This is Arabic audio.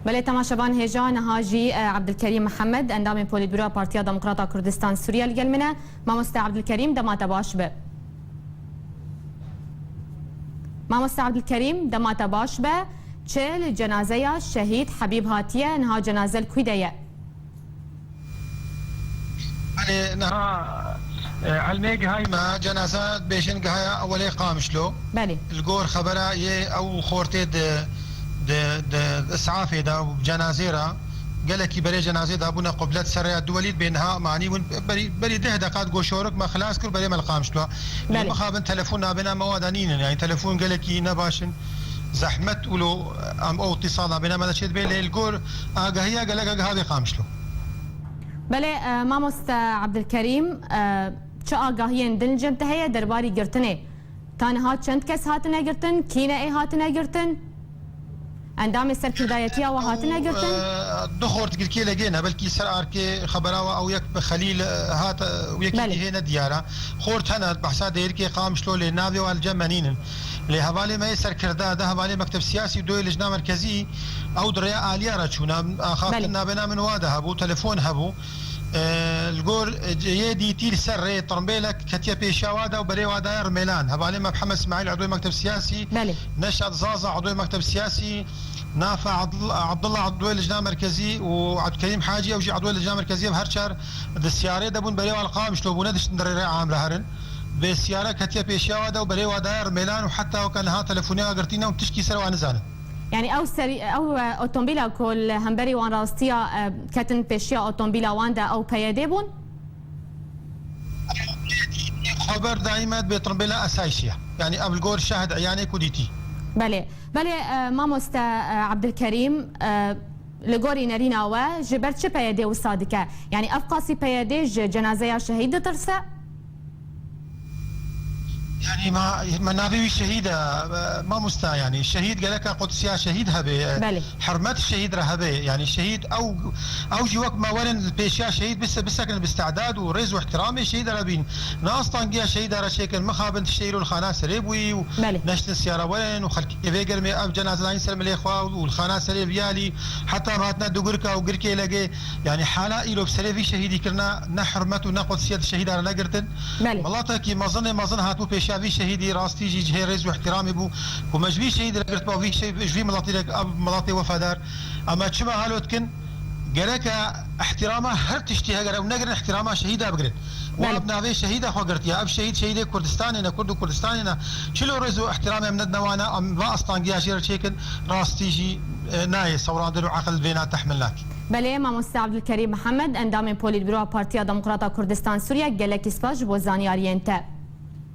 بله تماشاوان هێژان هاژی عبدالکریم محمد ئەندامی پۆلیتبیرۆ پارتیا دموکراتا کوردستان سووریا لەگەڵ منە. مامۆستا عبدالکریم دەماتە باش بێ. مامۆستا عبدالکریم دەماتە باش بێ چێ لە جەنازەیە شەهید حەبیب هاتیە نها جەنازە کوی دەیە؟ نها علميك هاي ما جنازات بيشن هاي اولي قامشلو بله الجور خبره او خورتي د اسعافي دا جنازيرا قال لك بري جنازه دابونا قبلت سريا الدوليد بينها معني بري ده دقات قوشورك ما خلاص كل بري ما القامشلو مخابن تليفوننا بنا موادانين يعني تليفون قال لك نباشن زحمت ولو ام او اتصال بنا ما شد بين الجور هي قال لك هذا قامشلو بله مامۆستا عبدالکریم چه ئاگاهیان دنجم هەیە دەرباری گرتنێ تانها چەند کەس هاتنە گرتن کینە ئێ هاتنە گرتن ئەندامی سەرکردایەتیەوە هاتنە گرتن دخورت گرکی لەگەێنە بەلکی سەر ئارکێ خەبەراوە ئەو یەک بە خەلیل هات یەکی هێنە دیارە خۆرت هەنە بەحسا دەیرکێ قامشلۆ لێ ناوێ والجە مەنینن لێ هەواڵێ مەیە سەرکردا دە هەواڵێ مەکتەب سیاسی دوی لەژنا مەرکەزی ئەو دڕیا ئالیارە چوونە ئاخافتن نابێنا من وادە هەبوو تەلەفۆن هەبوو الجور يدي تيل سر طرمبيلك كتيا بيشاوادا وبري وادا رميلان هبالي محمد اسماعيل عضو المكتب السياسي نشأت زازا عضو المكتب السياسي نافع عبد الله عضو اللجنه المركزيه وعبد الكريم حاجي اوجي عضو اللجنه المركزيه بهرشر السياره دبون بري والقام شلو بوندش ندري عام رهرن بالسياره كتيا بيشاوادا وبري وادا رميلان وحتى وكان ها تليفونيا قرتينا وتشكي سر وانزانه يعني او اوتومبيلا كل همبري وان راستيا كاتن بيشيا اوتومبيلا واندا او بيادي بون خبر دائما بطرمبيلا اسايشيا يعني قبل جور شاهد عياني كوديتي بله مامۆستا عبدالکریم لگوری نرينا و جبر چه بيادي وصادكه يعني افقاسي بيادي جنازه شهيد ترسه يعني ما نافي شهيده ما مستا يعني الشهيد قال لك قدسيا شهيد هبه حرمات الشهيد رهبه يعني الشهيد او جي وقت ما ورن البيشيا شهيد بس كان باستعداد ورز واحترامي شهيد رابين ناس طنقيا شهيد را شكل مخابن تشيلوا الخانه سريبوي ونشت السياره وين وخلك فيجر مي اب جنازه ينسلم الاخوه والخانه سريب يالي حتى ماتنا دغركا وغركي لقي يعني حاله يلو بسريفي شهيدي كرنا نحرمته نقدسيه الشهيد را لقرتن والله تاكي ما ظن هاتو شافي شهيدي راستي جي جهرز واحترامي بو ومجبي شهيد لقرت بو في شيء جوي ملاطي لك اب ملاطي وفادار اما تشما هالوتكن قالك احترامه هر تشتيها قال ونقر احترامه شهيده بقرت وابنا في شهيده خو قرت يا اب شهيد كردستان انا كردستان شلو رزو احترامه من الدوانا ما اصلا جاشير شيكن راستي جي ناي صوران درو عقل بينات تحملناك بله مامۆستا عبدالکریم محمد ئەندامی پۆلیتبیرۆ پارتیا دموکراتا کوردستان سووریا گەلێکی سپاش بۆ زانیاریێن te